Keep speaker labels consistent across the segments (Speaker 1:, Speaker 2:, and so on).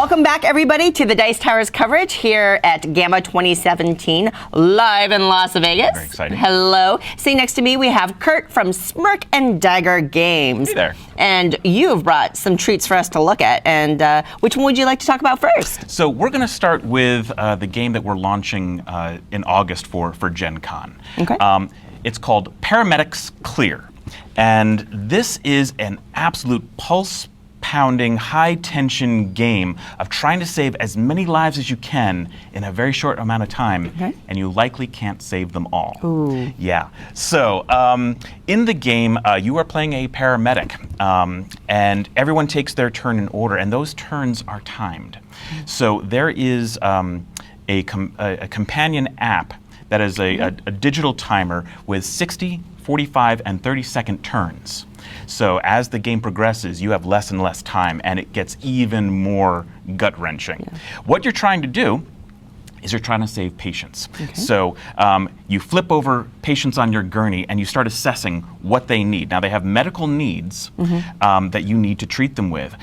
Speaker 1: Welcome back, everybody, to the Dice Towers coverage here at GAMA 2017, live in Las Vegas.
Speaker 2: Very exciting.
Speaker 1: Hello. Sitting next to me, we have Kurt from Smirk Dagger Games.
Speaker 2: Hey there.
Speaker 1: And you've brought some treats for us to look at. And which one would you like to talk about first?
Speaker 2: So we're going to start with the game that we're launching in August for Gen Con.
Speaker 1: Okay.
Speaker 2: It's called Paramedics Clear. And this is an absolute pulse-pounding, high-tension game of trying to save as many lives as you can in a very short amount of time,
Speaker 1: okay.
Speaker 2: and you likely can't save them all.
Speaker 1: Ooh.
Speaker 2: Yeah. So in the game, you are playing a paramedic, and everyone takes their turn in order, and those turns are timed. So there is a companion app that is a digital timer with 60, 45, and 30-second turns. So as the game progresses, you have less and less time, and it gets even more gut-wrenching. Yeah. What you're trying to do is you're trying to save patients. Okay. So you flip over patients on your gurney, and you start assessing what they need. Now, they have medical needs that you need to treat them with.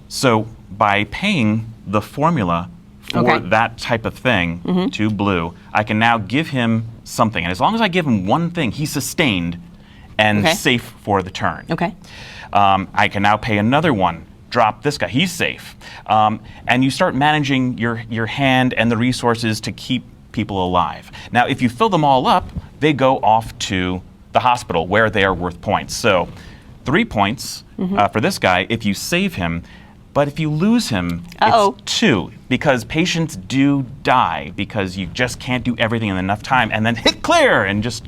Speaker 2: So by paying the formula for that type of thing to Blue, I can now give him something. And as long as I give him one thing, he's sustained and safe for the turn.
Speaker 1: Okay.
Speaker 2: I can now pay another one, drop this guy, he's safe. And you start managing your hand and the resources to keep people alive. Now, if you fill them all up, they go off to the hospital where they are worth points. So 3 points for this guy if you save him. But if you lose him, it's 2, because patients do die because you just can't do everything in enough time, and then hit clear and just,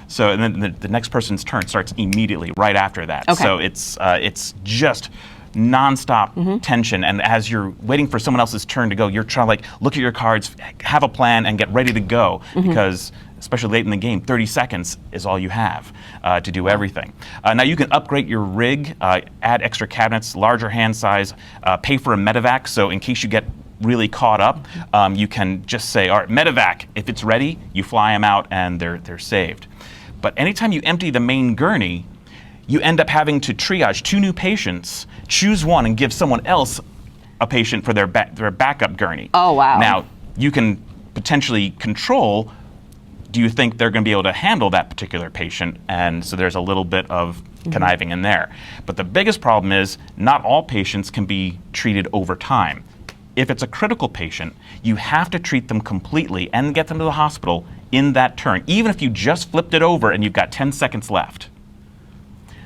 Speaker 2: so and then the next person's turn starts immediately right after that.
Speaker 1: Okay.
Speaker 2: So it's just nonstop tension, and as you're waiting for someone else's turn to go, you're trying to look at your cards, have a plan, and get ready to go because, especially late in the game, 30 seconds is all you have to do everything. Now you can upgrade your rig, add extra cabinets, larger hand size, pay for a medevac, so in case you get really caught up, you can just say, all right, medevac, if it's ready, you fly them out and they're saved. But anytime you empty the main gurney, you end up having to triage 2 new patients, choose one, and give someone else a patient for their backup gurney.
Speaker 1: Oh, wow.
Speaker 2: Now, you can potentially control, do you think they're going to be able to handle that particular patient? And so there's a little bit of conniving in there. But the biggest problem is not all patients can be treated over time. If it's a critical patient, you have to treat them completely and get them to the hospital in that turn, even if you just flipped it over and you've got 10 seconds left.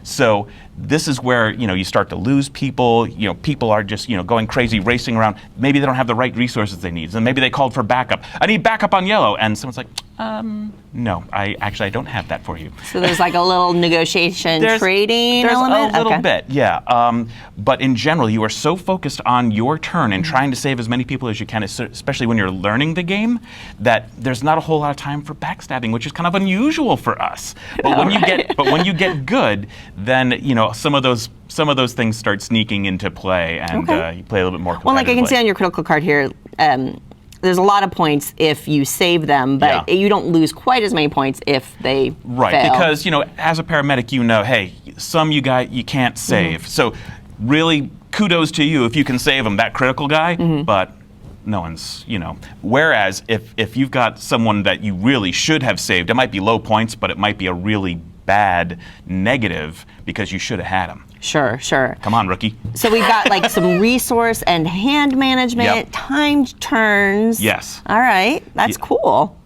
Speaker 2: So this is where you start to lose people. People are just going crazy, racing around. Maybe they don't have the right resources they need, and maybe they called for backup. I need backup on yellow, and someone's like, no, I don't have that for you.
Speaker 1: So there's like a little negotiation trading element?
Speaker 2: There's a little bit, yeah. But in general, you are so focused on your turn and trying to save as many people as you can, especially when you're learning the game, that there's not a whole lot of time for backstabbing, which is kind of unusual for us. But when you get good, then some of those things start sneaking into play, and you play a little bit more competitively.
Speaker 1: Well, like I can see on your critical card here, there's a lot of points if you save them, but you don't lose quite as many points if they fail.
Speaker 2: Because as a paramedic, hey, some you can't save. So really, kudos to you if you can save them, that critical guy. But no one's, Whereas if you've got someone that you really should have saved, it might be low points, but it might be a really bad negative because you should have had them.
Speaker 1: Sure.
Speaker 2: Come on, rookie.
Speaker 1: So we've got some resource and hand management, timed turns.
Speaker 2: Yes.
Speaker 1: All right, that's cool.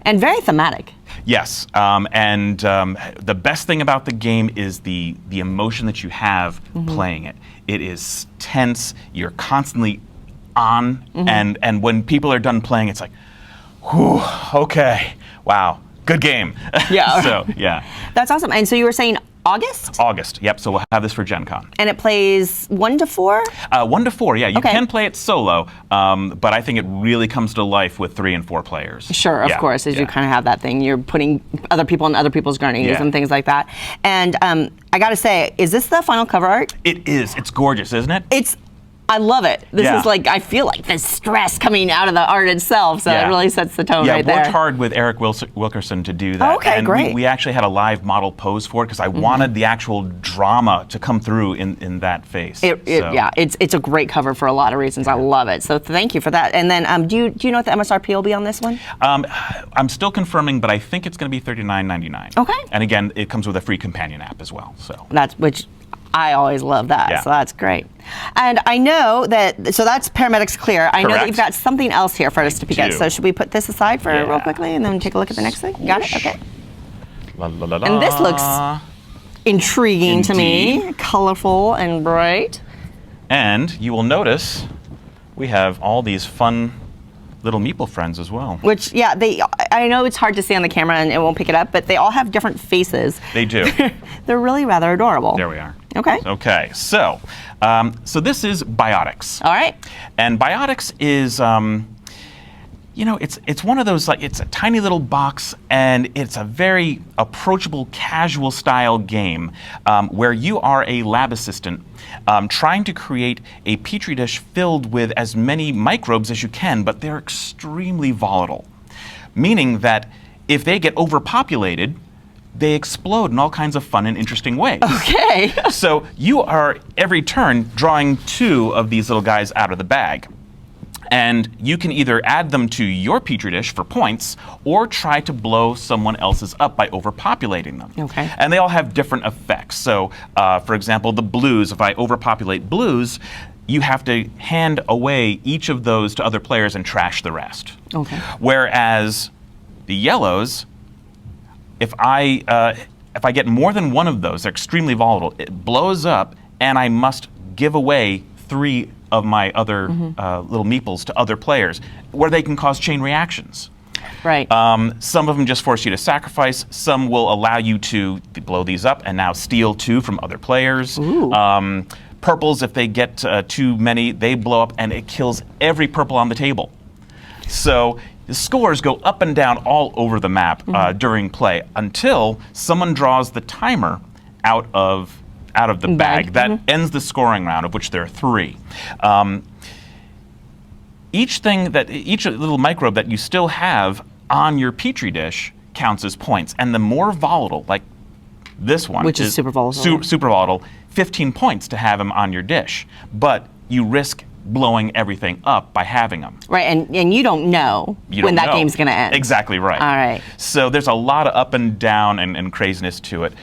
Speaker 1: And very thematic.
Speaker 2: Yes, and the best thing about the game is the emotion that you have playing it. It is tense, you're constantly on, and when people are done playing, it's like, whew, okay, wow, good game.
Speaker 1: Yeah.
Speaker 2: So, yeah.
Speaker 1: That's awesome. And so you were saying August?
Speaker 2: August, yep. So we'll have this for Gen Con.
Speaker 1: And it plays 1 to 4?
Speaker 2: 1 to 4, yeah. You can play it solo, but I think it really comes to life with 3 and 4 players.
Speaker 1: Sure, of course, as you kind of have that thing. You're putting other people in other people's gurneys and things like that. And I got to say, is this the final cover art?
Speaker 2: It is. It's gorgeous, isn't it?
Speaker 1: It's I love it. This
Speaker 2: Yeah.
Speaker 1: is like, I feel like the stress coming out of the art itself, so it really sets the tone right there.
Speaker 2: Yeah, worked hard with Eric Wilkerson to do that.
Speaker 1: Okay,
Speaker 2: and
Speaker 1: great.
Speaker 2: We actually had a live model pose for it because I wanted the actual drama to come through in that face.
Speaker 1: Yeah, it's a great cover for a lot of reasons. I love it. So thank you for that. And then, do you know what the MSRP will be on this one?
Speaker 2: I'm still confirming, but I think it's going to be $39.99.
Speaker 1: Okay.
Speaker 2: And again, it comes with a free companion app as well. So
Speaker 1: Which I always love that.
Speaker 2: Yeah.
Speaker 1: So that's great. And I know that, so that's Paramedics Clear. I know that
Speaker 2: Correct.
Speaker 1: you've got something else here for us to pick at.
Speaker 2: do.
Speaker 1: So should we put this aside for real quickly and then take a look at the next thing? Got it? Okay.
Speaker 2: La, la, la, la.
Speaker 1: And this looks intriguing to me,
Speaker 2: Indeed.
Speaker 1: colorful and bright.
Speaker 2: And you will notice we have all these fun little meeple friends as well.
Speaker 1: Which, yeah, I know it's hard to see on the camera and it won't pick it up, but they all have different faces.
Speaker 2: They do.
Speaker 1: They're really rather adorable.
Speaker 2: There we are.
Speaker 1: Okay.
Speaker 2: Okay. So, so this is Biotix.
Speaker 1: All right.
Speaker 2: And Biotix is, you know, it's one of those, like, it's a tiny little box and it's a very approachable, casual style game where you are a lab assistant trying to create a petri dish filled with as many microbes as you can, but they're extremely volatile, meaning that if they get overpopulated, they explode in all kinds of fun and interesting ways.
Speaker 1: Okay.
Speaker 2: So you are, every turn, drawing 2 of these little guys out of the bag. And you can either add them to your petri dish for points or try to blow someone else's up by overpopulating them.
Speaker 1: Okay.
Speaker 2: And they all have different effects. So, for example, the blues, if I overpopulate blues, you have to hand away each of those to other players and trash the rest.
Speaker 1: Okay.
Speaker 2: Whereas the yellows, if I get more than one of those, they're extremely volatile, it blows up and I must give away 3 of my other little meeples to other players, where they can cause chain reactions.
Speaker 1: Right.
Speaker 2: Some of them just force you to sacrifice. Some will allow you to blow these up and now steal 2 from other players.
Speaker 1: Ooh.
Speaker 2: Purples, if they get too many, they blow up and it kills every purple on the table. So the scores go up and down all over the map during play until someone draws the timer out of the bag. That ends the scoring round, of which there are 3. Each little microbe that you still have on your petri dish counts as points, and the more volatile, like this one,
Speaker 1: which is super volatile.
Speaker 2: Super volatile, 15 points to have them on your dish, but you risk blowing everything up by having them.
Speaker 1: Right, and you don't know when that game's going to end.
Speaker 2: Exactly right.
Speaker 1: All right.
Speaker 2: So there's a lot of up and down and craziness to it.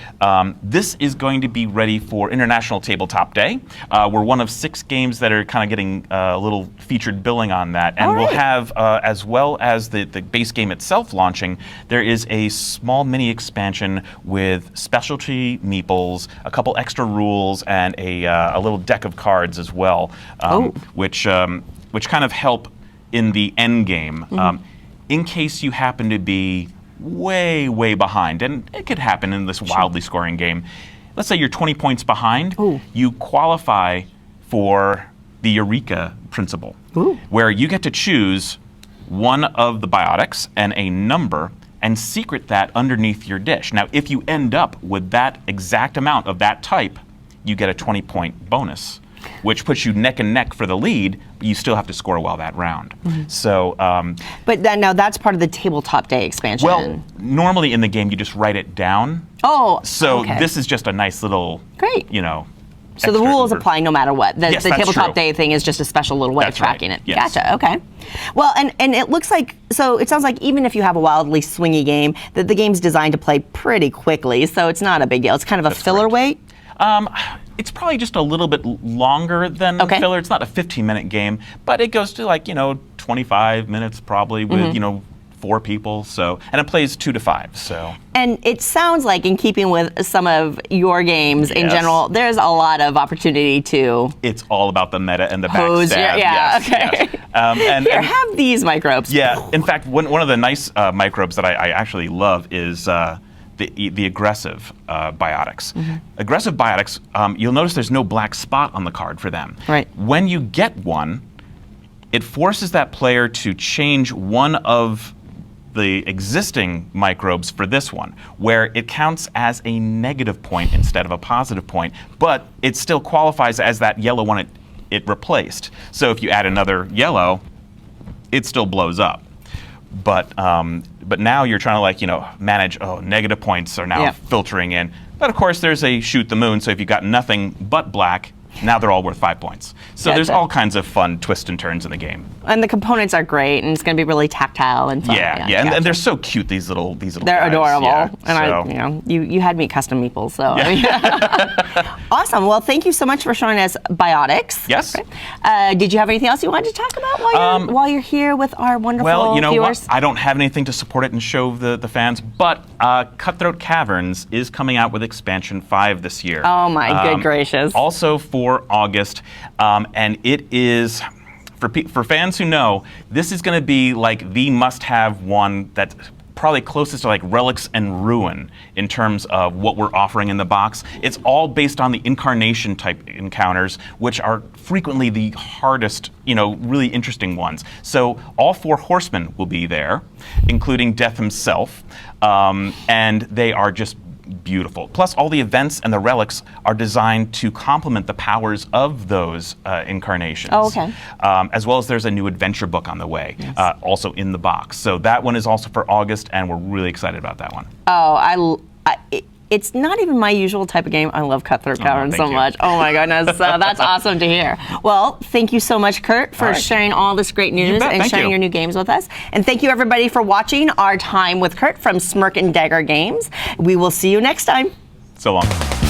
Speaker 2: This is going to be ready for International Tabletop Day. We're one of 6 games that are kind of getting a little featured billing on that. And we'll have, as well as the base game itself launching, there is a small mini expansion with specialty meeples, a couple extra rules, and a little deck of cards as well. Which kind of help in the end game, in case you happen to be way, way behind, and it could happen in this wildly scoring game. Let's say you're 20 points behind, you qualify for the Eureka principle, where you get to choose one of the Biotix and a number and secret that underneath your dish. Now, if you end up with that exact amount of that type, you get a 20-point bonus, which puts you neck and neck for the lead, but you still have to score well that round. So,
Speaker 1: but now that's part of the Tabletop Day expansion.
Speaker 2: well, normally in the game you just write it down.
Speaker 1: Oh,
Speaker 2: So
Speaker 1: okay.
Speaker 2: this is just a nice little,
Speaker 1: Great.
Speaker 2: you know.
Speaker 1: So the
Speaker 2: extra
Speaker 1: rules
Speaker 2: Uber.
Speaker 1: apply no matter what. The
Speaker 2: Yes, that's
Speaker 1: Tabletop
Speaker 2: true.
Speaker 1: Day thing is just a special little way
Speaker 2: That's
Speaker 1: of tracking
Speaker 2: right.
Speaker 1: it.
Speaker 2: Yes.
Speaker 1: Gotcha. Okay. Well, and it looks like, so it sounds like even if you have a wildly swingy game, that the game's designed to play pretty quickly, so it's not a big deal. It's kind of a filler weight.
Speaker 2: It's probably just a little bit longer than filler. It's not a 15-minute game, but it goes to 25 minutes probably with 4 people. So, and it plays 2 to 5. So.
Speaker 1: And it sounds like, in keeping with some of your games in
Speaker 2: Yes.
Speaker 1: general, there's a lot of opportunity to
Speaker 2: It's all about the meta and the
Speaker 1: pose.
Speaker 2: backstab.
Speaker 1: Yeah.
Speaker 2: Yes,
Speaker 1: Okay.
Speaker 2: yes. And
Speaker 1: Here, have these microbes.
Speaker 2: yeah, in fact, one of the nice microbes that I actually love is the aggressive Biotix. Aggressive Biotix, you'll notice there's no black spot on the card for them.
Speaker 1: Right.
Speaker 2: When you get one, it forces that player to change one of the existing microbes for this one, where it counts as a negative point instead of a positive point, but it still qualifies as that yellow one it replaced. So if you add another yellow, it still blows up. But now you're trying to, like, manage, negative points are now filtering in. But of course there's a shoot the moon, so if you've got nothing but black, now they're all worth 5 points. So there's all kinds of fun twists and turns in the game.
Speaker 1: And the components are great, and it's going to be really tactile and fun.
Speaker 2: Yeah. And they're so cute, these little
Speaker 1: They're
Speaker 2: guys.
Speaker 1: adorable.
Speaker 2: Yeah,
Speaker 1: and you had me custom meeples, so. Awesome. Well, thank you so much for showing us Biotix.
Speaker 2: Yes.
Speaker 1: Did you have anything else you wanted to talk about while you're here with our wonderful viewers?
Speaker 2: What? I don't have anything to support it and show the fans, but Cutthroat Caverns is coming out with expansion 5 this year.
Speaker 1: Oh my good gracious.
Speaker 2: Also for August, and it is, for fans who know, this is going to be like the must-have one that's probably closest to like Relics and Ruin in terms of what we're offering in the box. It's all based on the incarnation type encounters, which are frequently the hardest, really interesting ones. So all 4 horsemen will be there, including Death himself, and they are just beautiful. Plus, all the events and the relics are designed to complement the powers of those incarnations.
Speaker 1: Oh, okay.
Speaker 2: As well as there's a new adventure book on the way, also in the box. So that one is also for August, and we're really excited about that one.
Speaker 1: Oh, it's not even my usual type of game. I love Cutthroat Caverns so much. Oh my goodness, that's awesome to hear. Well, thank you so much, Kurt, for sharing all this great news and sharing your new games with us. And thank you everybody for watching our time with Kurt from Smirk Dagger Games. We will see you next time.
Speaker 2: So long.